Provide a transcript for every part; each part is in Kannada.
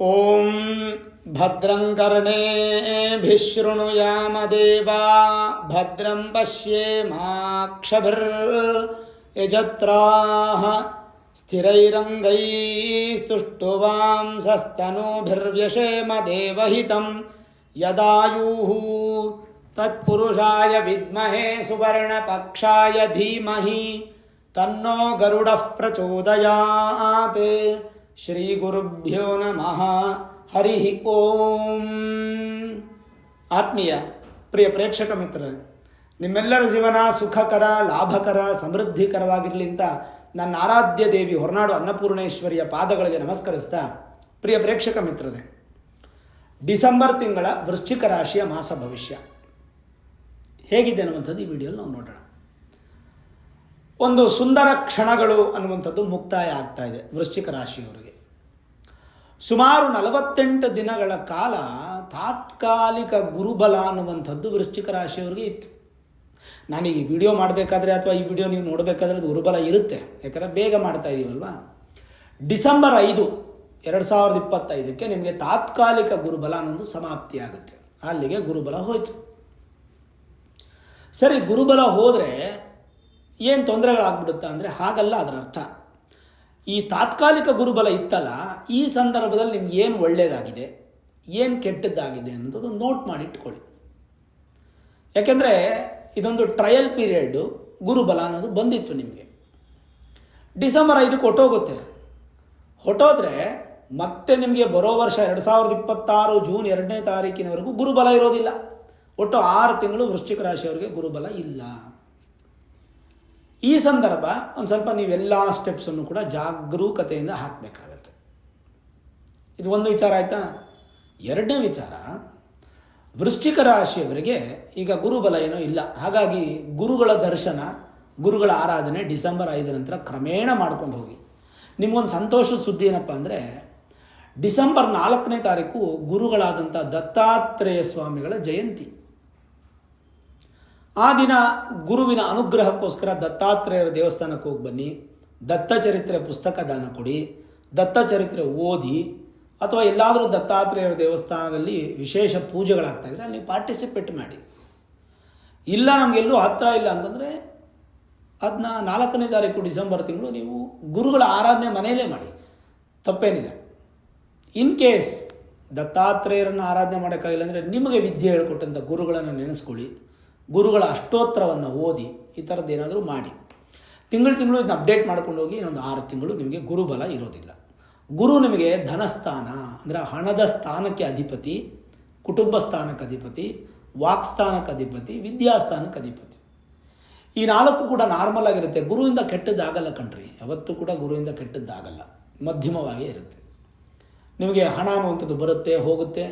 ಓಂ ಭದ್ರಂ ಕರ್ಣೇಭಿಃ ಶೃಣುಯಾಮ ದೇವಾ ಭದ್ರಂ ಪಶ್ಯೇಮಾಕ್ಷಭಿರ್ಯಜತ್ರಾಃ ಸ್ಥಿರೈರಂಗೈಸ್ತುಷ್ಟುವಾಂಸಸ್ತನೂಭಿರ್ವ್ಯಶೇಮ ದೇವಹಿತಂ ಯದಾಯುಃ ತತ್ಪುರುಷಾಯ ವಿದ್ಮಹೇ ಸುವರ್ಣಪಕ್ಷಾಯ ಧೀಮಹಿ ತನ್ನೋ ಗರುಡಃ ಪ್ರಚೋದಯಾತ್. ಶ್ರೀ ಗುರುಭ್ಯೋ ನಮಃ. ಹರಿ ಓಂ. ಆತ್ಮೀಯ ಪ್ರಿಯ ಪ್ರೇಕ್ಷಕ ಮಿತ್ರರೇ, ನಿಮ್ಮೆಲ್ಲರ ಜೀವನ ಸುಖಕರ, ಲಾಭಕರ, ಸಮೃದ್ಧಿಕರವಾಗಿರಲಿ ಅಂತ ನನ್ನ ಆರಾಧ್ಯ ದೇವಿ ಹೊರನಾಡು ಅನ್ನಪೂರ್ಣೇಶ್ವರಿಯ ಪಾದಗಳಿಗೆ ನಮಸ್ಕರಿಸ್ತಾ, ಪ್ರಿಯ ಪ್ರೇಕ್ಷಕ ಮಿತ್ರರೇ, ಡಿಸೆಂಬರ್ ತಿಂಗಳ ವೃಶ್ಚಿಕ ರಾಶಿಯ ಮಾಸ ಭವಿಷ್ಯ ಹೇಗಿದೆ ಅನ್ನುವಂಥದ್ದು ಈ ವಿಡಿಯೋಲಿ ನಾವು ನೋಡೋಣ. ಒಂದು ಸುಂದರ ಕ್ಷಣಗಳು ಅನ್ನುವಂಥದ್ದು ಮುಕ್ತಾಯ ಆಗ್ತಾ ಇದೆ ವೃಶ್ಚಿಕ ರಾಶಿಯವರಿಗೆ. ಸುಮಾರು 48 ದಿನಗಳ ಕಾಲ ತಾತ್ಕಾಲಿಕ ಗುರುಬಲ ಅನ್ನುವಂಥದ್ದು ವೃಶ್ಚಿಕ ರಾಶಿಯವರಿಗೆ ಇತ್ತು. ನಾನೀಗ ಈ ವಿಡಿಯೋ ಮಾಡಬೇಕಾದ್ರೆ ಅಥವಾ ಈ ವಿಡಿಯೋ ನೀವು ನೋಡಬೇಕಾದ್ರೆ ಅದು ಗುರುಬಲ ಇರುತ್ತೆ, ಯಾಕಂದರೆ ಬೇಗ ಮಾಡ್ತಾ ಇದ್ದೀವಲ್ವಾ. ಡಿಸೆಂಬರ್ 5, 2025ಕ್ಕೆ ನಿಮಗೆ ತಾತ್ಕಾಲಿಕ ಗುರುಬಲ ಅನ್ನೋದು ಸಮಾಪ್ತಿ ಆಗುತ್ತೆ. ಅಲ್ಲಿಗೆ ಗುರುಬಲ ಹೋಯಿತು. ಸರಿ, ಗುರುಬಲ ಹೋದರೆ ಏನು ತೊಂದರೆಗಳಾಗ್ಬಿಡುತ್ತಾ ಅಂದರೆ ಹಾಗಲ್ಲ ಅದರ ಅರ್ಥ. ಈ ತಾತ್ಕಾಲಿಕ ಗುರುಬಲ ಇತ್ತಲ್ಲ, ಈ ಸಂದರ್ಭದಲ್ಲಿ ನಿಮ್ಗೆ ಏನು ಒಳ್ಳೆಯದಾಗಿದೆ, ಏನು ಕೆಟ್ಟದ್ದಾಗಿದೆ ಅನ್ನೋದು ನೋಟ್ ಮಾಡಿ ಇಟ್ಕೊಳ್ಳಿ. ಯಾಕೆಂದರೆ ಇದೊಂದು ಟ್ರಯಲ್ ಪೀರಿಯಡ್ಡು ಗುರುಬಲ ಅನ್ನೋದು ಬಂದಿತ್ತು ನಿಮಗೆ. ಡಿಸೆಂಬರ್ 5ಕ್ಕೆ ಹೊಟ್ಟೋದ್ರೆ ಮತ್ತೆ ನಿಮಗೆ ಬರೋ ವರ್ಷ 2026 ಜೂನ್ 2ನೇ ತಾರೀಕಿನವರೆಗೂ ಗುರುಬಲ ಇರೋದಿಲ್ಲ. ಒಟ್ಟು 6 ತಿಂಗಳು ವೃಶ್ಚಿಕ ರಾಶಿಯವರಿಗೆ ಗುರುಬಲ ಇಲ್ಲ. ಈ ಸಂದರ್ಭ ಒಂದು ಸ್ವಲ್ಪ ನೀವೆಲ್ಲ ಸ್ಟೆಪ್ಸನ್ನು ಕೂಡ ಜಾಗರೂಕತೆಯಿಂದ ಹಾಕಬೇಕಾಗತ್ತೆ. ಇದು ಒಂದು ವಿಚಾರ ಆಯಿತಾ. ಎರಡನೇ ವಿಚಾರ, ವೃಶ್ಚಿಕ ರಾಶಿಯವರಿಗೆ ಈಗ ಗುರುಬಲ ಏನೋ ಇಲ್ಲ. ಹಾಗಾಗಿ ಗುರುಗಳ ದರ್ಶನ, ಗುರುಗಳ ಆರಾಧನೆ ಡಿಸೆಂಬರ್ 5 ನಂತರ ಕ್ರಮೇಣ ಮಾಡ್ಕೊಂಡು ಹೋಗಿ. ನಿಮಗೊಂದು ಸಂತೋಷದ ಸುದ್ದಿ ಏನಪ್ಪ ಅಂದರೆ, ಡಿಸೆಂಬರ್ 4ನೇ ತಾರೀಕು ಗುರುಗಳಾದಂಥ ದತ್ತಾತ್ರೇಯ ಸ್ವಾಮಿಗಳ ಜಯಂತಿ. ಆ ದಿನ ಗುರುವಿನ ಅನುಗ್ರಹಕ್ಕೋಸ್ಕರ ದತ್ತಾತ್ರೇಯರ ದೇವಸ್ಥಾನಕ್ಕೆ ಹೋಗಿ ಬನ್ನಿ, ದತ್ತಚರಿತ್ರೆ ಪುಸ್ತಕ ದಾನ ಕೊಡಿ, ದತ್ತಚರಿತ್ರೆ ಓದಿ, ಅಥವಾ ಎಲ್ಲಾದರೂ ದತ್ತಾತ್ರೇಯರ ದೇವಸ್ಥಾನದಲ್ಲಿ ವಿಶೇಷ ಪೂಜೆಗಳಾಗ್ತಾಯಿದ್ರೆ ಅಲ್ಲಿ ಪಾರ್ಟಿಸಿಪೇಟ್ ಮಾಡಿ. ಇಲ್ಲ ನಮಗೆಲ್ಲೂ ಹತ್ತಿರ ಇಲ್ಲ ಅಂತಂದರೆ ಅದನ್ನ 4ನೇ ತಾರೀಕು ಡಿಸೆಂಬರ್ ತಿಂಗಳು ನೀವು ಗುರುಗಳ ಆರಾಧನೆ ಮನೆಯಲ್ಲೇ ಮಾಡಿ, ತಪ್ಪೇನಿಲ್ಲ. ಇನ್ ಕೇಸ್ ದತ್ತಾತ್ರೇಯರನ್ನು ಆರಾಧನೆ ಮಾಡೋಕ್ಕಾಗಿಲ್ಲ ಅಂದರೆ ನಿಮಗೆ ವಿದ್ಯೆ ಹೇಳ್ಕೊಟ್ಟಂಥ ಗುರುಗಳನ್ನು ನೆನೆಸ್ಕೊಳ್ಳಿ, ಗುರುಗಳ ಅಷ್ಟೋತ್ತರವನ್ನು ಓದಿ, ಈ ಥರದ್ದು ಏನಾದರೂ ಮಾಡಿ. ತಿಂಗಳು ಇದನ್ನ ಅಪ್ಡೇಟ್ ಮಾಡ್ಕೊಂಡು ಹೋಗಿ. ಇನ್ನೊಂದು 6 ತಿಂಗಳು ನಿಮಗೆ ಗುರುಬಲ ಇರೋದಿಲ್ಲ. ಗುರು ನಿಮಗೆ ಧನಸ್ಥಾನ ಅಂದರೆ ಹಣದ ಸ್ಥಾನಕ್ಕೆ ಅಧಿಪತಿ, ಕುಟುಂಬ ಸ್ಥಾನಕ್ಕೆ ಅಧಿಪತಿ, ವಾಕ್ಸ್ಥಾನಕ್ಕೆ ಅಧಿಪತಿ, ವಿದ್ಯಾಸ್ಥಾನಕ್ಕೆ ಅಧಿಪತಿ. ಈ 4 ಕೂಡ ನಾರ್ಮಲ್ ಆಗಿರುತ್ತೆ. ಗುರುವಿಂದ ಕೆಟ್ಟದ್ದಾಗಲ್ಲ ಕಣ್ರಿ, ಯಾವತ್ತೂ ಕೂಡ ಗುರುವಿಂದ ಕೆಟ್ಟದ್ದಾಗಲ್ಲ, ಮಧ್ಯಮವಾಗೇ ಇರುತ್ತೆ. ನಿಮಗೆ ಹಣ ಅನ್ನುವಂಥದ್ದು ಬರುತ್ತೆ ಹೋಗುತ್ತೆ,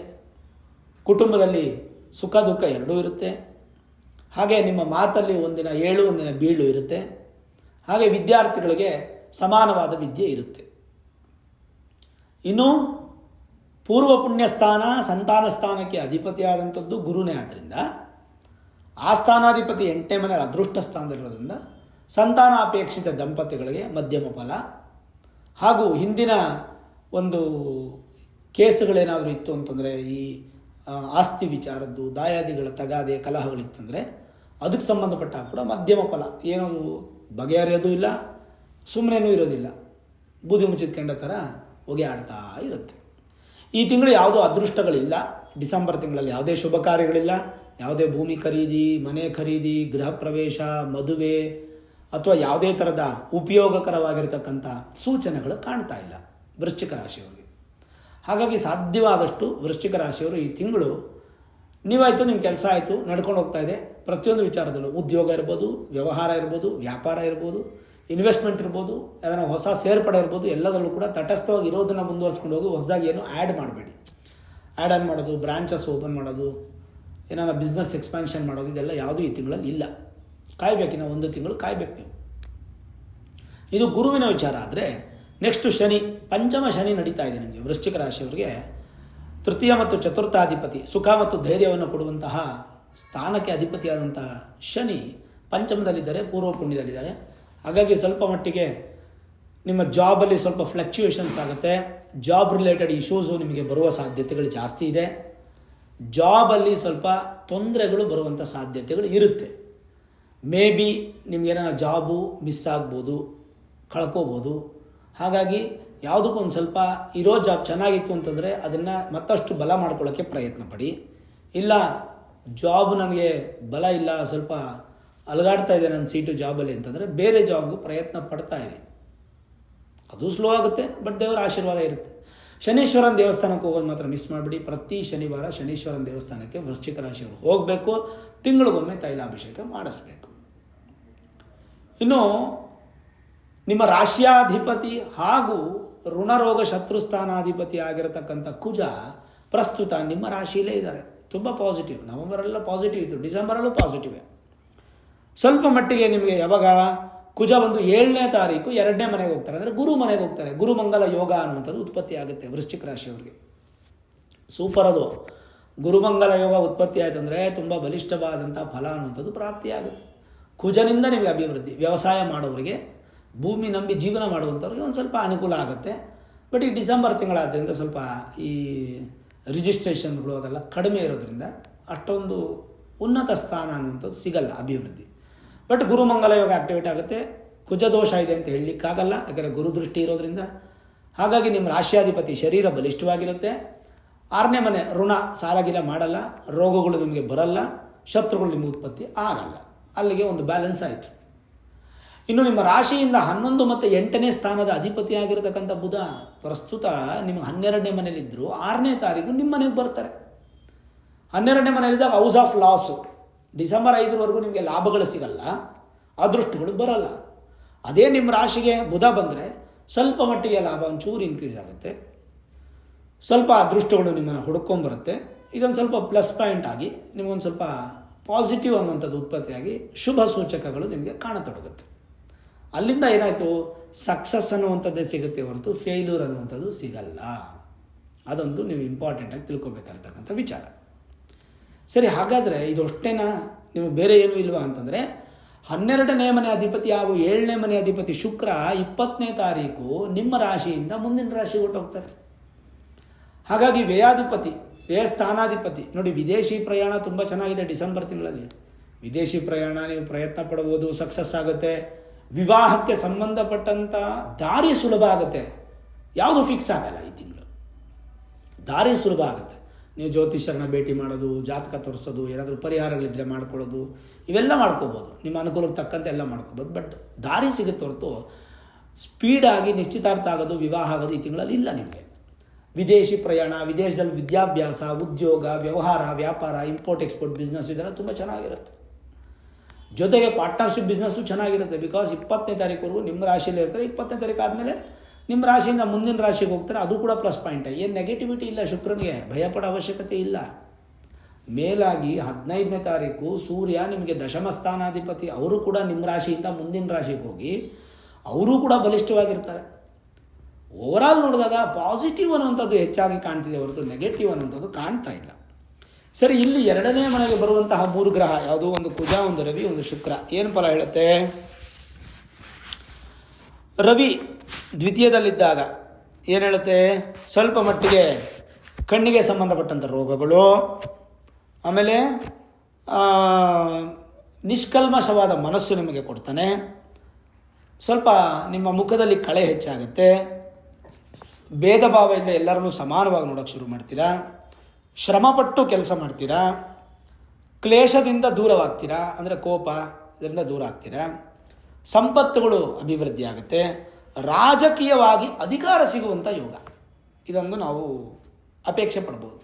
ಕುಟುಂಬದಲ್ಲಿ ಸುಖ ದುಃಖ ಎರಡೂ ಇರುತ್ತೆ. ಹಾಗೆ ನಿಮ್ಮ ಮಾತಲ್ಲಿ ಒಂದಿನ ಏಳು ಒಂದಿನ ಬೀಳು ಇರುತ್ತೆ. ಹಾಗೆ ವಿದ್ಯಾರ್ಥಿಗಳಿಗೆ ಸಮಾನವಾದ ವಿದ್ಯೆ ಇರುತ್ತೆ. ಇನ್ನು ಪೂರ್ವ ಪುಣ್ಯಸ್ಥಾನ ಸಂತಾನ ಸ್ಥಾನಕ್ಕೆ ಅಧಿಪತಿಯಾದಂಥದ್ದು ಗುರುನೇ. ಆದ್ದರಿಂದ ಆ ಸ್ಥಾನಾಧಿಪತಿ 8ನೇ ಮನೆ ಅದೃಷ್ಟ ಸ್ಥಾನದಲ್ಲಿರೋದ್ರಿಂದ ಸಂತಾನಾಪೇಕ್ಷಿತ ದಂಪತಿಗಳಿಗೆ ಮಧ್ಯಮ ಫಲ. ಹಾಗೂ ಹಿಂದಿನ ಒಂದು ಕೇಸುಗಳೇನಾದರೂ ಇತ್ತು ಅಂತಂದರೆ, ಈ ಆಸ್ತಿ ವಿಚಾರದ್ದು, ದಾಯಾದಿಗಳ ತಗಾದೆ ಕಲಹಗಳಿತ್ತಂದರೆ ಅದಕ್ಕೆ ಸಂಬಂಧಪಟ್ಟ ಕೂಡ ಮಧ್ಯಮ ಫಲ. ಏನದು ಬಗೆಹರಿಯೋದು ಇಲ್ಲ, ಸುಮ್ಮನೆನೂ ಇರೋದಿಲ್ಲ, ಬೂದಿ ಮುಚ್ಚಿದ್ಕೊಂಡ ಥರ ಹೊಗೆ ಆಡ್ತಾ ಇರುತ್ತೆ. ಈ ತಿಂಗಳು ಯಾವುದೋ ಅದೃಷ್ಟಗಳಿಲ್ಲ. ಡಿಸೆಂಬರ್ ತಿಂಗಳಲ್ಲಿ ಯಾವುದೇ ಶುಭ ಕಾರ್ಯಗಳಿಲ್ಲ, ಯಾವುದೇ ಭೂಮಿ ಖರೀದಿ, ಮನೆ ಖರೀದಿ, ಗೃಹ ಪ್ರವೇಶ, ಮದುವೆ ಅಥವಾ ಯಾವುದೇ ಥರದ ಉಪಯೋಗಕರವಾಗಿರ್ತಕ್ಕಂಥ ಸೂಚನೆಗಳು ಕಾಣ್ತಾ ಇಲ್ಲ ವೃಶ್ಚಿಕ ರಾಶಿಯವರಿಗೆ. ಹಾಗಾಗಿ ಸಾಧ್ಯವಾದಷ್ಟು ವೃಶ್ಚಿಕ ರಾಶಿಯವರು ಈ ತಿಂಗಳು ನೀವಾಯಿತು, ನಿಮ್ಮ ಕೆಲಸ ಆಯಿತು, ನಡ್ಕೊಂಡು ಹೋಗ್ತಾ ಇದೆ. ಪ್ರತಿಯೊಂದು ವಿಚಾರದಲ್ಲೂ ಉದ್ಯೋಗ ಇರ್ಬೋದು, ವ್ಯವಹಾರ ಇರ್ಬೋದು, ವ್ಯಾಪಾರ ಇರ್ಬೋದು, ಇನ್ವೆಸ್ಟ್ಮೆಂಟ್ ಇರ್ಬೋದು, ಅದನ್ನು ಹೊಸ ಸೇರ್ಪಡೆ ಇರ್ಬೋದು, ಎಲ್ಲದರಲ್ಲೂ ಕೂಡ ತಟಸ್ಥವಾಗಿ ಇರೋದನ್ನು ಮುಂದುವರ್ಸ್ಕೊಂಡು ಹೋಗಿ. ಹೊಸದಾಗಿ ಏನು ಆ್ಯಡ್ ಮಾಡಬೇಡಿ. ಆ್ಯಡ್ ಆನ್ ಮಾಡೋದು, ಬ್ರಾಂಚಸ್ ಓಪನ್ ಮಾಡೋದು, ಏನಾರ ಬಿಸ್ನೆಸ್ ಎಕ್ಸ್ಪ್ಯಾನ್ಷನ್ ಮಾಡೋದು, ಇದೆಲ್ಲ ಯಾವುದೂ ಈ ತಿಂಗಳಲ್ಲಿ ಇಲ್ಲ. ಕಾಯಬೇಕಿನ್ನ 1 ತಿಂಗಳು ಕಾಯಬೇಕು ನೀವು. ಇದು ಗುರುವಿನ ವಿಚಾರ. ಆದರೆ ನೆಕ್ಸ್ಟು ಶನಿ, ಪಂಚಮ ಶನಿ ನಡೀತಾ ಇದೆ ನಿಮಗೆ ವೃಶ್ಚಿಕ ರಾಶಿಯವರಿಗೆ. ತೃತೀಯ ಮತ್ತು ಚತುರ್ಥಾಧಿಪತಿ, ಸುಖ ಮತ್ತು ಧೈರ್ಯವನ್ನು ಕೊಡುವಂತಹ ಸ್ಥಾನಕ್ಕೆ ಅಧಿಪತಿಯಾದಂತಹ ಶನಿ ಪಂಚಮದಲ್ಲಿದ್ದಾರೆ, ಪೂರ್ವ ಪುಣ್ಯದಲ್ಲಿದ್ದಾರೆ. ಹಾಗಾಗಿ ಸ್ವಲ್ಪ ಮಟ್ಟಿಗೆ ನಿಮ್ಮ ಜಾಬಲ್ಲಿ ಸ್ವಲ್ಪ ಫ್ಲಕ್ಚುಯೇಷನ್ಸ್ ಆಗುತ್ತೆ. ಜಾಬ್ ರಿಲೇಟೆಡ್ ಇಶ್ಯೂಸು ನಿಮಗೆ ಬರುವ ಸಾಧ್ಯತೆಗಳು ಜಾಸ್ತಿ ಇದೆ. ಜಾಬಲ್ಲಿ ಸ್ವಲ್ಪ ತೊಂದರೆಗಳು ಬರುವಂಥ ಸಾಧ್ಯತೆಗಳು ಇರುತ್ತೆ. ಮೇ ಬಿ ನಿಮಗೇನೋ ಜಾಬು ಮಿಸ್ ಆಗ್ಬೋದು, ಕಳ್ಕೋಬೋದು. ಹಾಗಾಗಿ ಯಾವುದಕ್ಕೂ ಒಂದು ಸ್ವಲ್ಪ ಇರೋ ಜಾಬ್ ಚೆನ್ನಾಗಿತ್ತು ಅಂತಂದರೆ ಅದನ್ನು ಮತ್ತಷ್ಟು ಬಲ ಮಾಡ್ಕೊಳ್ಳೋಕ್ಕೆ ಪ್ರಯತ್ನ ಪಡಿ. ಇಲ್ಲ ಜಾಬ್ ನನಗೆ ಬಲ ಇಲ್ಲ, ಸ್ವಲ್ಪ ಅಲಗಾಡ್ತಾ ಇದೆ ನನ್ನ ಸೀಟು ಜಾಬಲ್ಲಿ ಅಂತಂದರೆ ಬೇರೆ ಜಾಬ್ಗೂ ಪ್ರಯತ್ನ ಪಡ್ತಾ ಇರಿ. ಅದು ಸ್ಲೋ ಆಗುತ್ತೆ, ಬಟ್ ದೇವರ ಆಶೀರ್ವಾದ ಇರುತ್ತೆ. ಶನೀಶ್ವರನ ದೇವಸ್ಥಾನಕ್ಕೆ ಹೋಗೋದು ಮಾತ್ರ ಮಿಸ್ ಮಾಡಿಬಿಡಿ. ಪ್ರತಿ ಶನಿವಾರ ಶನೀಶ್ವರನ ದೇವಸ್ಥಾನಕ್ಕೆ ವೃಶ್ಚಿಕ ರಾಶಿಯವರು ಹೋಗಬೇಕು. ತಿಂಗಳಿಗೊಮ್ಮೆ ತೈಲಾಭಿಷೇಕ ಮಾಡಿಸ್ಬೇಕು. ಇನ್ನು ನಿಮ್ಮ ರಾಶ್ಯಾಧಿಪತಿ ಹಾಗೂ ಋಣರೋಗ ಶತ್ರುಸ್ಥಾನಾಧಿಪತಿ ಆಗಿರತಕ್ಕಂಥ ಕುಜ ಪ್ರಸ್ತುತ ನಿಮ್ಮ ರಾಶಿಯಲ್ಲೇ ಇದ್ದಾರೆ. ತುಂಬ ಪಾಸಿಟಿವ್. ನವೆಂಬರೆಲ್ಲ ಪಾಸಿಟಿವ್ ಇತ್ತು, ಡಿಸೆಂಬರಲ್ಲೂ ಪಾಸಿಟಿವೇ. ಸ್ವಲ್ಪ ಮಟ್ಟಿಗೆ ನಿಮಗೆ ಯಾವಾಗ ಕುಜ ಬಂದು 7ನೇ ತಾರೀಕು 2ನೇ ಮನೆಗೆ ಹೋಗ್ತಾರೆ, ಅಂದರೆ ಗುರು ಮನೆಗೆ ಹೋಗ್ತಾರೆ. ಗುರುಮಂಗಲ ಯೋಗ ಅನ್ನುವಂಥದ್ದು ಉತ್ಪತ್ತಿ ಆಗುತ್ತೆ ವೃಶ್ಚಿಕ ರಾಶಿಯವರಿಗೆ. ಸೂಪರ್ ಅದು. ಗುರುಮಂಗಲ ಯೋಗ ಉತ್ಪತ್ತಿ ಆಯಿತು ಅಂದರೆ ತುಂಬ ಬಲಿಷ್ಠವಾದಂಥ ಫಲ ಅನ್ನುವಂಥದ್ದು ಪ್ರಾಪ್ತಿಯಾಗುತ್ತೆ. ಕುಜನಿಂದ ನಿಮಗೆ ಅಭಿವೃದ್ಧಿ. ವ್ಯವಸಾಯ ಮಾಡೋರಿಗೆ, ಭೂಮಿ ನಂಬಿ ಜೀವನ ಮಾಡುವಂಥವ್ರಿಗೆ ಒಂದು ಸ್ವಲ್ಪ ಅನುಕೂಲ ಆಗುತ್ತೆ. ಬಟ್ ಈ ಡಿಸೆಂಬರ್ ತಿಂಗಳಾದ್ದರಿಂದ ಸ್ವಲ್ಪ ಈ ರಿಜಿಸ್ಟ್ರೇಷನ್ಗಳು ಅದೆಲ್ಲ ಕಡಿಮೆ ಇರೋದ್ರಿಂದ ಅಷ್ಟೊಂದು ಉನ್ನತ ಸ್ಥಾನ ಅನ್ನುವಂಥದ್ದು ಸಿಗಲ್ಲ, ಅಭಿವೃದ್ಧಿ. ಬಟ್ ಗುರುಮಂಗಲ ಯೋಗ ಆಕ್ಟಿವೇಟ್ ಆಗುತ್ತೆ. ಕುಜದೋಷ ಇದೆ ಅಂತ ಹೇಳಲಿಕ್ಕಾಗಲ್ಲ, ಯಾಕಂದರೆ ಗುರುದೃಷ್ಟಿ ಇರೋದ್ರಿಂದ. ಹಾಗಾಗಿ ನಿಮ್ಮ ರಾಶ್ಯಾಧಿಪತಿ ಶರೀರ ಬಲಿಷ್ಠವಾಗಿರುತ್ತೆ. 6ನೇ ಮನೆ ಋಣ, ಸಾಲಗಿಲ ಮಾಡಲ್ಲ, ರೋಗಗಳು ನಿಮಗೆ ಬರಲ್ಲ, ಶತ್ರುಗಳು ನಿಮಗೆ ಉತ್ಪತ್ತಿ ಆಗಲ್ಲ. ಅಲ್ಲಿಗೆ ಒಂದು ಬ್ಯಾಲೆನ್ಸ್ ಆಯಿತು. ಇನ್ನು ನಿಮ್ಮ ರಾಶಿಯಿಂದ 11 ಮತ್ತು 8ನೇ ಸ್ಥಾನದ ಅಧಿಪತಿಯಾಗಿರತಕ್ಕಂಥ ಬುಧ ಪ್ರಸ್ತುತ ನಿಮಗೆ 12ನೇ ಮನೆಯಲ್ಲಿದ್ದರು 6ನೇ ತಾರೀಕು ನಿಮ್ಮ ಮನೆಗೆ ಬರ್ತಾರೆ. 12ನೇ ಮನೆಯಲ್ಲಿದ್ದಾಗ ಹೌಸ್ ಆಫ್ ಲಾಸು. ಡಿಸೆಂಬರ್ 5ರವರೆಗೂ ನಿಮಗೆ ಲಾಭಗಳು ಸಿಗಲ್ಲ, ಅದೃಷ್ಟಗಳು ಬರಲ್ಲ. ಅದೇ ನಿಮ್ಮ ರಾಶಿಗೆ ಬುಧ ಬಂದರೆ ಸ್ವಲ್ಪ ಮಟ್ಟಿಗೆ ಲಾಭ ಒಂಚೂರು ಇನ್ಕ್ರೀಸ್ ಆಗುತ್ತೆ, ಸ್ವಲ್ಪ ಅದೃಷ್ಟಗಳು ನಿಮ್ಮನ್ನು ಹುಡ್ಕೊಂಬರುತ್ತೆ. ಇದೊಂದು ಸ್ವಲ್ಪ ಪ್ಲಸ್ ಪಾಯಿಂಟ್ ಆಗಿ ನಿಮಗೊಂದು ಸ್ವಲ್ಪ ಪಾಸಿಟಿವ್ ಅನ್ನುವಂಥದ್ದು ಉತ್ಪತ್ತಿಯಾಗಿ ಶುಭ ಸೂಚಕಗಳು ನಿಮಗೆ ಕಾಣತೊಡಗುತ್ತೆ. ಅಲ್ಲಿಂದ ಏನಾಯಿತು, ಸಕ್ಸಸ್ ಅನ್ನುವಂಥದ್ದೇ ಸಿಗುತ್ತೆ ಹೊರತು ಫೇಲ್ಯೂರ್ ಅನ್ನುವಂಥದ್ದು ಸಿಗಲ್ಲ. ಅದೊಂದು ನೀವು ಇಂಪಾರ್ಟೆಂಟಾಗಿ ತಿಳ್ಕೊಬೇಕಾಗಿರ್ತಕ್ಕಂಥ ವಿಚಾರ. ಸರಿ, ಹಾಗಾದರೆ ಇದು ಅಷ್ಟೇನಾ, ನೀವು ಬೇರೆ ಏನೂ ಇಲ್ವಾ ಅಂತಂದರೆ 12ನೇ ಮನೆ ಅಧಿಪತಿ ಹಾಗೂ 7ನೇ ಮನೆ ಅಧಿಪತಿ ಶುಕ್ರ 20ನೇ ತಾರೀಕು ನಿಮ್ಮ ರಾಶಿಯಿಂದ ಮುಂದಿನ ರಾಶಿಗೆ ಹೊರಟೋಗ್ತಾರೆ. ಹಾಗಾಗಿ ವ್ಯಯಾಧಿಪತಿ, ವ್ಯಯಸ್ಥಾನಾಧಿಪತಿ ನೋಡಿ, ವಿದೇಶಿ ಪ್ರಯಾಣ ತುಂಬ ಚೆನ್ನಾಗಿದೆ ಡಿಸೆಂಬರ್ ತಿಂಗಳಲ್ಲಿ. ವಿದೇಶಿ ಪ್ರಯಾಣ ನೀವು ಪ್ರಯತ್ನ ಪಡ್ಬೋದು, ಸಕ್ಸಸ್ ಆಗುತ್ತೆ. ವಿವಾಹಕ್ಕೆ ಸಂಬಂಧಪಟ್ಟಂಥ ದಾರಿ ಸುಲಭ ಆಗುತ್ತೆ. ಯಾವುದು ಫಿಕ್ಸ್ ಆಗಲ್ಲ ಈ ತಿಂಗಳು, ದಾರಿ ಸುಲಭ ಆಗುತ್ತೆ. ನೀವು ಜ್ಯೋತಿಷ್ಯರನ್ನ ಭೇಟಿ ಮಾಡೋದು, ಜಾತಕ ತೋರಿಸೋದು, ಏನಾದರೂ ಪರಿಹಾರಗಳಿದ್ದರೆ ಮಾಡ್ಕೊಳ್ಳೋದು, ಇವೆಲ್ಲ ಮಾಡ್ಕೋಬೋದು. ನಿಮ್ಮ ಅನುಕೂಲಕ್ಕೆ ತಕ್ಕಂತೆ ಎಲ್ಲ ಮಾಡ್ಕೋಬೋದು. ಬಟ್ ದಾರಿ ಸಿಗುತ್ತೆ ಹೊರತು ಸ್ಪೀಡಾಗಿ ನಿಶ್ಚಿತಾರ್ಥ ಆಗೋದು, ವಿವಾಹ ಆಗೋದು ಈ ತಿಂಗಳಲ್ಲಿ ಇಲ್ಲ ನಿಮಗೆ. ವಿದೇಶಿ ಪ್ರಯಾಣ, ವಿದೇಶದಲ್ಲಿ ವಿದ್ಯಾಭ್ಯಾಸ, ಉದ್ಯೋಗ, ವ್ಯವಹಾರ, ವ್ಯಾಪಾರ, ಇಂಪೋರ್ಟ್ ಎಕ್ಸ್ಪೋರ್ಟ್ ಬಿಸ್ನೆಸ್ ಇದೆಲ್ಲ ತುಂಬ ಚೆನ್ನಾಗಿರುತ್ತೆ. ಜೊತೆಗೆ ಪಾರ್ಟ್ನರ್ಶಿಪ್ ಬಿಸ್ನೆಸ್ಸು ಚೆನ್ನಾಗಿರುತ್ತೆ. ಬಿಕಾಸ್ 20ನೇ ತಾರೀಕುವರೆಗೂ ನಿಮ್ಮ ರಾಶಿಯಲ್ಲಿ ಇರ್ತಾರೆ. 20ನೇ ತಾರೀಕು ಆದಮೇಲೆ ನಿಮ್ಮ ರಾಶಿಯಿಂದ ಮುಂದಿನ ರಾಶಿಗೆ ಹೋಗ್ತಾರೆ. ಅದು ಕೂಡ ಪ್ಲಸ್ ಪಾಯಿಂಟ್. ಏನು ನೆಗೆಟಿವಿಟಿ ಇಲ್ಲ, ಶುಕ್ರನಿಗೆ ಭಯಪಡೋ ಅವಶ್ಯಕತೆ ಇಲ್ಲ. ಮೇಲಾಗಿ 15ನೇ ತಾರೀಕು ಸೂರ್ಯ ನಿಮಗೆ ದಶಮ ಸ್ಥಾನಾಧಿಪತಿ, ಅವರು ಕೂಡ ನಿಮ್ಮ ರಾಶಿಯಿಂದ ಮುಂದಿನ ರಾಶಿಗೆ ಹೋಗಿ ಅವರೂ ಕೂಡ ಬಲಿಷ್ಠವಾಗಿರ್ತಾರೆ. ಓವರಾಲ್ ನೋಡಿದಾಗ ಪಾಸಿಟಿವ್ ಅನ್ನುವಂಥದ್ದು ಹೆಚ್ಚಾಗಿ ಕಾಣ್ತಿದೆ ಹೊರತು ನೆಗೆಟಿವ್ ಅನ್ನುವಂಥದ್ದು ಕಾಣ್ತಾ ಇಲ್ಲ. ಸರಿ, ಇಲ್ಲಿ 2ನೇ ಮನೆಗೆ ಬರುವಂತಹ 3 ಗ್ರಹ ಯಾವುದು, ಒಂದು ಕುಜ, ಒಂದು ರವಿ, ಒಂದು ಶುಕ್ರ. ಏನು ಫಲ ಹೇಳುತ್ತೆ? ರವಿ ದ್ವಿತೀಯದಲ್ಲಿದ್ದಾಗ ಏನು ಹೇಳುತ್ತೆ, ಸ್ವಲ್ಪ ಮಟ್ಟಿಗೆ ಕಣ್ಣಿಗೆ ಸಂಬಂಧಪಟ್ಟಂಥ ರೋಗಗಳು, ಆಮೇಲೆ ನಿಷ್ಕಲ್ಮಶವಾದ ಮನಸ್ಸು ನಿಮಗೆ ಕೊಡ್ತಾನೆ. ಸ್ವಲ್ಪ ನಿಮ್ಮ ಮುಖದಲ್ಲಿ ಕಳೆ ಹೆಚ್ಚಾಗುತ್ತೆ. ಭೇದ ಭಾವ ಇಲ್ಲ, ಎಲ್ಲರನ್ನೂ ಸಮಾನವಾಗಿ ನೋಡೋಕ್ಕೆ ಶುರು ಮಾಡ್ತೀರಾ. ಶ್ರಮಪಟ್ಟು ಕೆಲಸ ಮಾಡ್ತೀರಾ. ಕ್ಲೇಶದಿಂದ ದೂರವಾಗ್ತೀರಾ, ಅಂದರೆ ಕೋಪ, ಇದರಿಂದ ದೂರ ಆಗ್ತೀರಾ. ಸಂಪತ್ತುಗಳು ಅಭಿವೃದ್ಧಿ ಆಗುತ್ತೆ. ರಾಜಕೀಯವಾಗಿ ಅಧಿಕಾರ ಸಿಗುವಂಥ ಯೋಗ, ಇದೊಂದು ನಾವು ಅಪೇಕ್ಷೆ ಪಡ್ಬೋದು.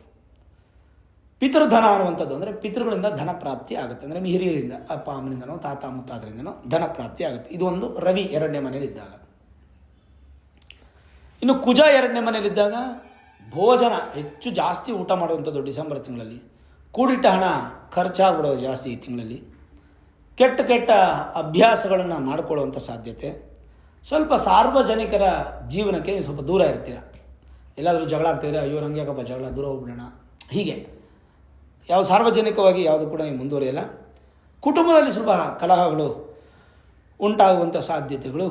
ಪಿತೃಧನ ಅನ್ನುವಂಥದ್ದು ಅಂದರೆ ಪಿತೃಗಳಿಂದ ಧನ ಪ್ರಾಪ್ತಿ ಆಗುತ್ತೆ. ಅಂದರೆ ಹಿರಿಯರಿಂದ, ಅಪ್ಪ ಅಮ್ಮನಿಂದನೋ ತಾತ ಮುತ್ತಾದ್ರಿಂದನೋ ಧನ ಪ್ರಾಪ್ತಿ ಆಗುತ್ತೆ. ಇದು ಒಂದು ರವಿ 2ನೇ ಮನೆಯಲ್ಲಿದ್ದಾಗ. ಇನ್ನು ಕುಜ 2ನೇ ಮನೆಯಲ್ಲಿದ್ದಾಗ ಭೋಜನ ಹೆಚ್ಚು ಜಾಸ್ತಿ ಊಟ ಮಾಡುವಂಥದ್ದು ಡಿಸೆಂಬರ್ ತಿಂಗಳಲ್ಲಿ. ಕೂಡಿಟ್ಟ ಹಣ ಖರ್ಚಾಗ್ಬಿಡೋದು ಜಾಸ್ತಿ ಈ ತಿಂಗಳಲ್ಲಿ. ಕೆಟ್ಟ ಕೆಟ್ಟ ಅಭ್ಯಾಸಗಳನ್ನು ಮಾಡಿಕೊಳ್ಳುವಂಥ ಸಾಧ್ಯತೆ. ಸ್ವಲ್ಪ ಸಾರ್ವಜನಿಕರ ಜೀವನಕ್ಕೆ ನೀವು ಸ್ವಲ್ಪ ದೂರ ಇರ್ತೀರ. ಎಲ್ಲಾದರೂ ಜಗಳ ಆಗ್ತಿದ್ರೆ, ಅಯ್ಯೋ ನನಗೆ ಯಾಕಪ್ಪ ಜಗಳ, ದೂರ ಹೋಗ್ಬಿಡೋಣ, ಹೀಗೆ ಯಾವ ಸಾರ್ವಜನಿಕವಾಗಿ ಯಾವುದು ಕೂಡ ನೀವು ಮುಂದುವರಿಯಲ್ಲ. ಕುಟುಂಬದಲ್ಲಿ ಸ್ವಲ್ಪ ಕಲಹಗಳು ಉಂಟಾಗುವಂಥ ಸಾಧ್ಯತೆಗಳು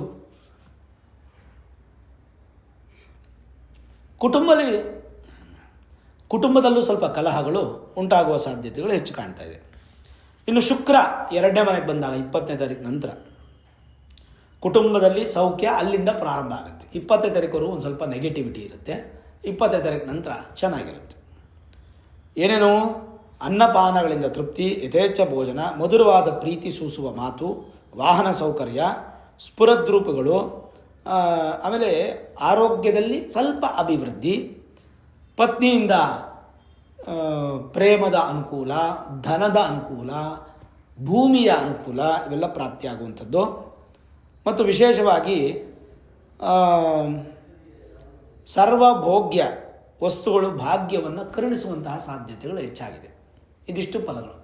ಕುಟುಂಬದಲ್ಲೂ ಸ್ವಲ್ಪ ಕಲಹಗಳು ಉಂಟಾಗುವ ಸಾಧ್ಯತೆಗಳು ಹೆಚ್ಚು ಕಾಣ್ತಾ ಇದೆ. ಇನ್ನು ಶುಕ್ರ 2ನೇ ಮನೆಗೆ ಬಂದಾಗ 20ನೇ ತಾರೀಕು ನಂತರ ಕುಟುಂಬದಲ್ಲಿ ಸೌಖ್ಯ ಅಲ್ಲಿಂದ ಪ್ರಾರಂಭ ಆಗುತ್ತೆ. 20ನೇ ತಾರೀಕುವರೆಗೂ ಒಂದು ಸ್ವಲ್ಪ ನೆಗೆಟಿವಿಟಿ ಇರುತ್ತೆ. 20ನೇ ತಾರೀಕು ನಂತರ ಚೆನ್ನಾಗಿರುತ್ತೆ. ಏನೇನು ಅನ್ನಪಾನಗಳಿಂದ ತೃಪ್ತಿ, ಯಥೇಚ್ಛ ಭೋಜನ, ಮಧುರವಾದ ಪ್ರೀತಿ ಸೂಸುವ ಮಾತು, ವಾಹನ ಸೌಕರ್ಯ, ಸ್ಫುರದ್ರೂಪಗಳು, ಆಮೇಲೆ ಆರೋಗ್ಯದಲ್ಲಿ ಸ್ವಲ್ಪ ಅಭಿವೃದ್ಧಿ, ಪತ್ನಿಯಿಂದ ಪ್ರೇಮದ ಅನುಕೂಲ, ಧನದ ಅನುಕೂಲ, ಭೂಮಿಯ ಅನುಕೂಲ ಇವೆಲ್ಲ ಪ್ರಾಪ್ತಿಯಾಗುವಂಥದ್ದು. ಮತ್ತು ವಿಶೇಷವಾಗಿ ಸರ್ವಭೋಗ್ಯ ವಸ್ತುಗಳು ಭಾಗ್ಯವನ್ನು ಕರುಣಿಸುವಂತಹ ಸಾಧ್ಯತೆಗಳು ಹೆಚ್ಚಾಗಿದೆ. ಇದಿಷ್ಟು ಫಲಗಳು.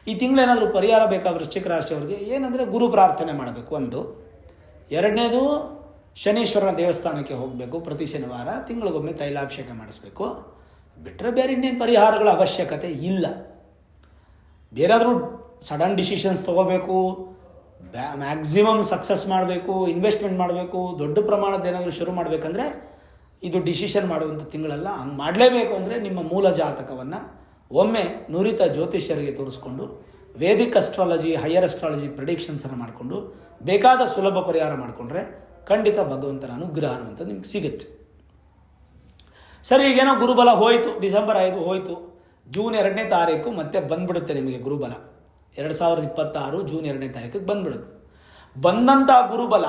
ಈ ತಿಂಗಳೇನಾದರೂ ಪರಿಹಾರ ಬೇಕಾ ವೃಶ್ಚಿಕ ರಾಶಿಯವರಿಗೆ? ಏನಂದರೆ ಗುರು ಪ್ರಾರ್ಥನೆ ಮಾಡಬೇಕು ಒಂದು. 2ನೇದು ಶನೀಶ್ವರನ ದೇವಸ್ಥಾನಕ್ಕೆ ಹೋಗಬೇಕು ಪ್ರತಿ ಶನಿವಾರ, ತಿಂಗಳಿಗೊಮ್ಮೆ ತೈಲಾಭಿಷೇಕ ಮಾಡಿಸ್ಬೇಕು. ಬಿಟ್ಟರೆ ಬೇರೆ ಇನ್ನೇನು ಪರಿಹಾರಗಳ ಅವಶ್ಯಕತೆ ಇಲ್ಲ. ಬೇರಾದರೂ ಸಡನ್ ಡಿಸಿಷನ್ಸ್ ತೊಗೋಬೇಕು, ಮ್ಯಾಕ್ಸಿಮಮ್ ಸಕ್ಸಸ್ ಮಾಡಬೇಕು, ಇನ್ವೆಸ್ಟ್ಮೆಂಟ್ ಮಾಡಬೇಕು, ದೊಡ್ಡ ಪ್ರಮಾಣದ ಏನಾದರೂ ಶುರು ಮಾಡಬೇಕಂದ್ರೆ ಇದು ಡಿಸಿಷನ್ ಮಾಡುವಂಥ ತಿಂಗಳಲ್ಲ. ಹಂಗೆ ಮಾಡಲೇಬೇಕು ಅಂದರೆ ನಿಮ್ಮ ಮೂಲ ಜಾತಕವನ್ನು ಒಮ್ಮೆ ನುರಿತ ಜ್ಯೋತಿಷ್ಯರಿಗೆ ತೋರಿಸ್ಕೊಂಡು ವೇದಿಕ್ ಅಸ್ಟ್ರಾಲಜಿ, ಹೈಯರ್ ಅಸ್ಟ್ರಾಲಜಿ ಪ್ರಿಡಿಕ್ಷನ್ಸನ್ನು ಮಾಡಿಕೊಂಡು ಬೇಕಾದ ಸುಲಭ ಪರಿಹಾರ ಮಾಡಿಕೊಂಡ್ರೆ ಖಂಡಿತ ಭಗವಂತನ ಅನುಗ್ರಹ ಅನ್ನುವಂಥದ್ದು ನಿಮ್ಗೆ ಸಿಗುತ್ತೆ. ಸರಿ, ಈಗೇನೋ ಗುರುಬಲ ಹೋಯಿತು, ಡಿಸೆಂಬರ್ 5 ಹೋಯಿತು, ಜೂನ್ 2ನೇ ತಾರೀಕು ಮತ್ತೆ ಬಂದ್ಬಿಡುತ್ತೆ ನಿಮಗೆ ಗುರುಬಲ. 2026 ಜೂನ್ 2ನೇ ತಾರೀಕಿಗೆ ಬಂದ್ಬಿಡುತ್ತೆ. ಬಂದಂಥ ಗುರುಬಲ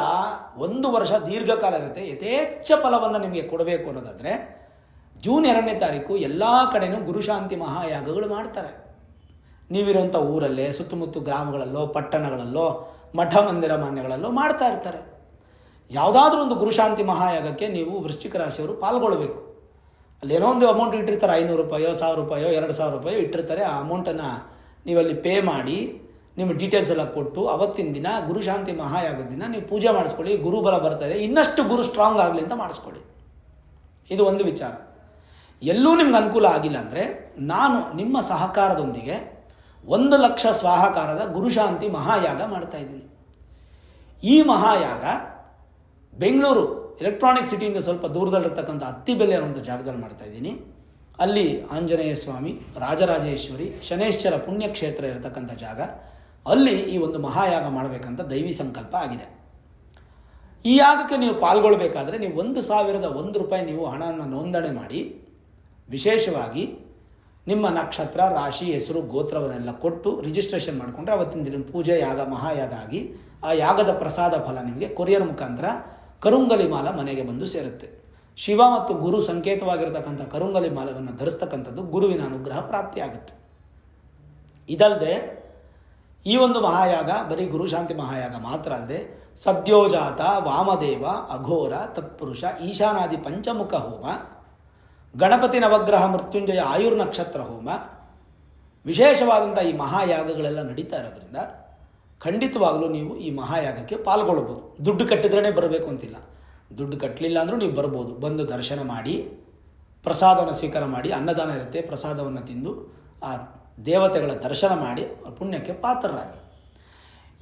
1 ವರ್ಷ ದೀರ್ಘಕಾಲ ಇರುತ್ತೆ. ಯಥೇಚ್ಛ ಫಲವನ್ನು ನಿಮಗೆ ಕೊಡಬೇಕು ಅನ್ನೋದಾದರೆ ಜೂನ್ 2ನೇ ತಾರೀಕು ಎಲ್ಲ ಕಡೆನೂ ಗುರುಶಾಂತಿ ಮಹಾಯಾಗಗಳು ಮಾಡ್ತಾರೆ. ನೀವಿರುವಂಥ ಊರಲ್ಲೇ, ಸುತ್ತಮುತ್ತ ಗ್ರಾಮಗಳಲ್ಲೋ, ಪಟ್ಟಣಗಳಲ್ಲೋ, ಮಠ ಮಂದಿರ ಮಾನ್ಯಗಳಲ್ಲೋ ಮಾಡ್ತಾ ಇರ್ತಾರೆ. ಯಾವುದಾದ್ರೂ ಒಂದು ಗುರುಶಾಂತಿ ಮಹಾಯಾಗಕ್ಕೆ ನೀವು ವೃಶ್ಚಿಕ ರಾಶಿಯವರು ಪಾಲ್ಗೊಳ್ಳಬೇಕು. ಅಲ್ಲೇನೋ ಒಂದು ಅಮೌಂಟ್ ಇಟ್ಟಿರ್ತಾರೆ, 500 ರೂಪಾಯೋ, 1000 ರೂಪಾಯೋ, 2000 ರೂಪಾಯೋ ಇಟ್ಟಿರ್ತಾರೆ. ಆ ಅಮೌಂಟನ್ನು ನೀವಲ್ಲಿ ಪೇ ಮಾಡಿ ನಿಮ್ಮ ಡೀಟೇಲ್ಸ್ ಎಲ್ಲ ಕೊಟ್ಟು ಅವತ್ತಿನ ದಿನ ಗುರುಶಾಂತಿ ಮಹಾಯಾಗದ ದಿನ ನೀವು ಪೂಜೆ ಮಾಡಿಸ್ಕೊಳ್ಳಿ. ಗುರುಬಲ ಬರ್ತಾ ಇದೆ, ಇನ್ನಷ್ಟು ಗುರು ಸ್ಟ್ರಾಂಗ್ ಆಗಲಿ ಅಂತ ಮಾಡಿಸ್ಕೊಳ್ಳಿ. ಇದು ಒಂದು ವಿಚಾರ. ಎಲ್ಲೂ ನಿಮ್ಗೆ ಅನುಕೂಲ ಆಗಿಲ್ಲ ಅಂದರೆ ನಾನು ನಿಮ್ಮ ಸಹಕಾರದೊಂದಿಗೆ 1 ಲಕ್ಷ ಸ್ವಾಹಾಕಾರದ ಗುರುಶಾಂತಿ ಮಹಾಯಾಗ ಮಾಡ್ತಾ ಇದ್ದೀನಿ. ಈ ಮಹಾಯಾಗ ಬೆಂಗಳೂರು ಎಲೆಕ್ಟ್ರಾನಿಕ್ ಸಿಟಿಯಿಂದ ಸ್ವಲ್ಪ ದೂರದಲ್ಲಿರ್ತಕ್ಕಂಥ ಅತ್ತಿಬೆಲೆ ಅನ್ನುವಂಥ ಜಾಗದಲ್ಲಿ ಮಾಡ್ತಾ ಇದ್ದೀನಿ. ಅಲ್ಲಿ ಆಂಜನೇಯ ಸ್ವಾಮಿ, ರಾಜರಾಜೇಶ್ವರಿ, ಶನೇಶ್ವರ ಪುಣ್ಯಕ್ಷೇತ್ರ ಇರತಕ್ಕಂಥ ಜಾಗ. ಅಲ್ಲಿ ಈ ಒಂದು ಮಹಾಯಾಗ ಮಾಡಬೇಕಂತ ದೈವಿ ಸಂಕಲ್ಪ ಆಗಿದೆ. ಈ ಯಾಗಕ್ಕೆ ನೀವು ಪಾಲ್ಗೊಳ್ಬೇಕಾದ್ರೆ ನೀವು 1,001 ರೂಪಾಯಿ ನೀವು ಹಣವನ್ನು ನೋಂದಣಿ ಮಾಡಿ, ವಿಶೇಷವಾಗಿ ನಿಮ್ಮ ನಕ್ಷತ್ರ, ರಾಶಿ, ಹೆಸರು, ಗೋತ್ರವನ್ನೆಲ್ಲ ಕೊಟ್ಟು ರಿಜಿಸ್ಟ್ರೇಷನ್ ಮಾಡಿಕೊಂಡ್ರೆ ಅವತ್ತಿನ ದಿನ ಪೂಜೆ, ಯಾಗ, ಮಹಾಯಾಗ ಆಗಿ ಆ ಯಾಗದ ಪ್ರಸಾದ ಫಲ ನಿಮಗೆ ಕೊರಿಯರ್ ಮುಖಾಂತರ ಕರುಂಗಲಿ ಮಾಲ ಮನೆಗೆ ಬಂದು ಸೇರುತ್ತೆ. ಶಿವ ಮತ್ತು ಗುರು ಸಂಕೇತವಾಗಿರತಕ್ಕಂಥ ಕರುಂಗಲಿ ಮಾಲವನ್ನು ಧರಿಸ್ತಕ್ಕಂಥದ್ದು ಗುರುವಿನ ಅನುಗ್ರಹ ಪ್ರಾಪ್ತಿಯಾಗುತ್ತೆ. ಇದಲ್ಲದೆ ಈ ಒಂದು ಮಹಾಯಾಗ ಬರೀ ಗುರುಶಾಂತಿ ಮಹಾಯಾಗ ಮಾತ್ರ ಅಲ್ಲದೆ ಸದ್ಯೋಜಾತ, ವಾಮದೇವ, ಅಘೋರ, ತತ್ಪುರುಷ, ಈಶಾನಾದಿ ಪಂಚಮುಖ ಹೋಮ, ಗಣಪತಿ ನವಗ್ರಹ, ಮೃತ್ಯುಂಜಯ, ಆಯುರ್ ನಕ್ಷತ್ರ ಹೋಮ, ವಿಶೇಷವಾದಂಥ ಈ ಮಹಾಯಾಗಗಳೆಲ್ಲ ನಡೀತಾ ಇರೋದ್ರಿಂದ ಖಂಡಿತವಾಗಲೂ ನೀವು ಈ ಮಹಾಯಾಗಕ್ಕೆ ಪಾಲ್ಗೊಳ್ಬೋದು. ದುಡ್ಡು ಕಟ್ಟಿದ್ರೇ ಬರಬೇಕು ಅಂತಿಲ್ಲ. ದುಡ್ಡು ಕಟ್ಟಲಿಲ್ಲ ಅಂದರೂ ನೀವು ಬರ್ಬೋದು. ಬಂದು ದರ್ಶನ ಮಾಡಿ ಪ್ರಸಾದವನ್ನು ಸ್ವೀಕಾರ ಮಾಡಿ, ಅನ್ನದಾನ ಇರುತ್ತೆ, ಪ್ರಸಾದವನ್ನು ತಿಂದು ಆ ದೇವತೆಗಳ ದರ್ಶನ ಮಾಡಿ ಪುಣ್ಯಕ್ಕೆ ಪಾತ್ರರಾಗಿ.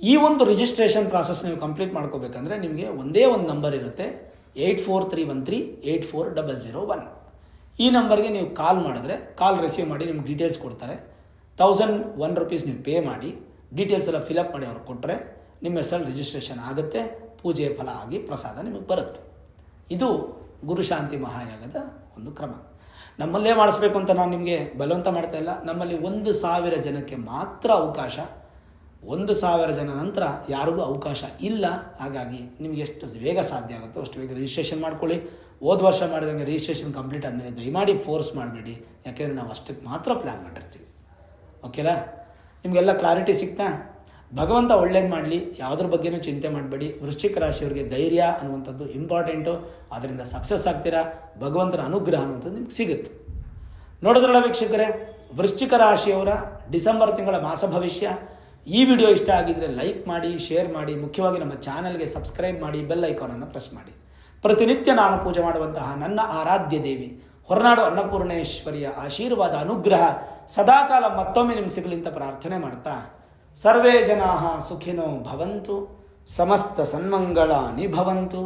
ಈ ಒಂದು ರಿಜಿಸ್ಟ್ರೇಷನ್ ಪ್ರಾಸೆಸ್ ನೀವು ಕಂಪ್ಲೀಟ್ ಮಾಡ್ಕೋಬೇಕಂದ್ರೆ ನಿಮಗೆ ಒಂದೇ ಒಂದು ನಂಬರ್ ಇರುತ್ತೆ, 8431384001. ಈ ನಂಬರ್ಗೆ ನೀವು ಕಾಲ್ ಮಾಡಿದ್ರೆ ಕಾಲ್ ರಿಸೀವ್ ಮಾಡಿ ನಿಮ್ಗೆ ಡೀಟೇಲ್ಸ್ ಕೊಡ್ತಾರೆ. 1001 ರೂಪೀಸ್ ನೀವು ಪೇ ಮಾಡಿ ಡೀಟೇಲ್ಸ್ ಎಲ್ಲ ಫಿಲಪ್ ಮಾಡಿ ಅವ್ರಿಗೆ ಕೊಟ್ಟರೆ ನಿಮ್ಮ ಹೆಸರಲ್ಲಿ ರಿಜಿಸ್ಟ್ರೇಷನ್ ಆಗುತ್ತೆ, ಪೂಜೆಯ ಫಲ ಆಗಿ ಪ್ರಸಾದ ನಿಮಗೆ ಬರುತ್ತೆ. ಇದು ಗುರುಶಾಂತಿ ಮಹಾಯಾಗದ ಒಂದು ಕ್ರಮ. ನಮ್ಮಲ್ಲೇ ಮಾಡಿಸ್ಬೇಕು ಅಂತ ನಾನು ನಿಮಗೆ ಬಲವಂತ ಮಾಡ್ತಾ ಇಲ್ಲ. ನಮ್ಮಲ್ಲಿ 1,000 ಜನಕ್ಕೆ ಮಾತ್ರ ಅವಕಾಶ. 1,000 ಜನ ನಂತರ ಯಾರಿಗೂ ಅವಕಾಶ ಇಲ್ಲ. ಹಾಗಾಗಿ ನಿಮ್ಗೆ ಎಷ್ಟು ಬೇಗ ಸಾಧ್ಯ ಆಗುತ್ತೋ ಅಷ್ಟು ಬೇಗ ರಿಜಿಸ್ಟ್ರೇಷನ್ ಮಾಡ್ಕೊಳ್ಳಿ. ಹೋದ ವರ್ಷ ಮಾಡಿದಂಗೆ ರಿಜಿಸ್ಟ್ರೇಷನ್ ಕಂಪ್ಲೀಟ್ ಆದಮೇಲೆ ದಯಮಾಡಿ ಫೋರ್ಸ್ ಮಾಡಬೇಡಿ, ಯಾಕೆಂದರೆ ನಾವು ಅಷ್ಟಕ್ಕೆ ಮಾತ್ರ ಪ್ಲ್ಯಾನ್ ಮಾಡಿರ್ತೀವಿ. ಓಕೆನಾ? ನಿಮಗೆಲ್ಲ ಕ್ಲಾರಿಟಿ ಸಿಗ್ತಾ? ಭಗವಂತ ಒಳ್ಳೇದು ಮಾಡಲಿ, ಯಾವುದ್ರ ಬಗ್ಗೆನೂ ಚಿಂತೆ ಮಾಡಬೇಡಿ. ವೃಶ್ಚಿಕ ರಾಶಿಯವರಿಗೆ ಧೈರ್ಯ ಅನ್ನುವಂಥದ್ದು ಇಂಪಾರ್ಟೆಂಟು. ಅದರಿಂದ ಸಕ್ಸಸ್ ಆಗ್ತೀರಾ. ಭಗವಂತನ ಅನುಗ್ರಹ ಅನ್ನುವಂಥದ್ದು ನಿಮ್ಗೆ ಸಿಗುತ್ತೆ. ನೋಡಿದ್ರಲ್ಲ ವೀಕ್ಷಕರೇ, ವೃಶ್ಚಿಕ ರಾಶಿಯವರ ಡಿಸೆಂಬರ್ ತಿಂಗಳ ಮಾಸ ಭವಿಷ್ಯ. ಈ ವಿಡಿಯೋ ಇಷ್ಟ ಆಗಿದ್ದರೆ ಲೈಕ್ ಮಾಡಿ, ಶೇರ್ ಮಾಡಿ, ಮುಖ್ಯವಾಗಿ ನಮ್ಮ ಚಾನಲ್ಗೆ ಸಬ್ಸ್ಕ್ರೈಬ್ ಮಾಡಿ, ಬೆಲ್ ಐಕಾನನ್ನು ಪ್ರೆಸ್ ಮಾಡಿ. ಪ್ರತಿನಿತ್ಯ ನಾನು ಪೂಜೆ ಮಾಡುವಂತಹ ನನ್ನ ಆರಾಧ್ಯ ದೇವಿ ಹೊರನಾಡು ಅನ್ನಪೂರ್ಣೇಶ್ವರಿಯ ಆಶೀರ್ವಾದ, ಅನುಗ್ರಹ ಸದಾಕಾಲ ಮತ್ತೊಮ್ಮೆ ನಿಮ್ಗೆ ಸಿಗಲಿ ಅಂತ ಪ್ರಾರ್ಥನೆ ಮಾಡ್ತಾ, ಸರ್ವೇ ಜನಾಃ ಸುಖಿನೋ ಭವಂತು, ಸಮಸ್ತ ಸನ್ಮಂಗಳಾನಿ ಭವಂತು.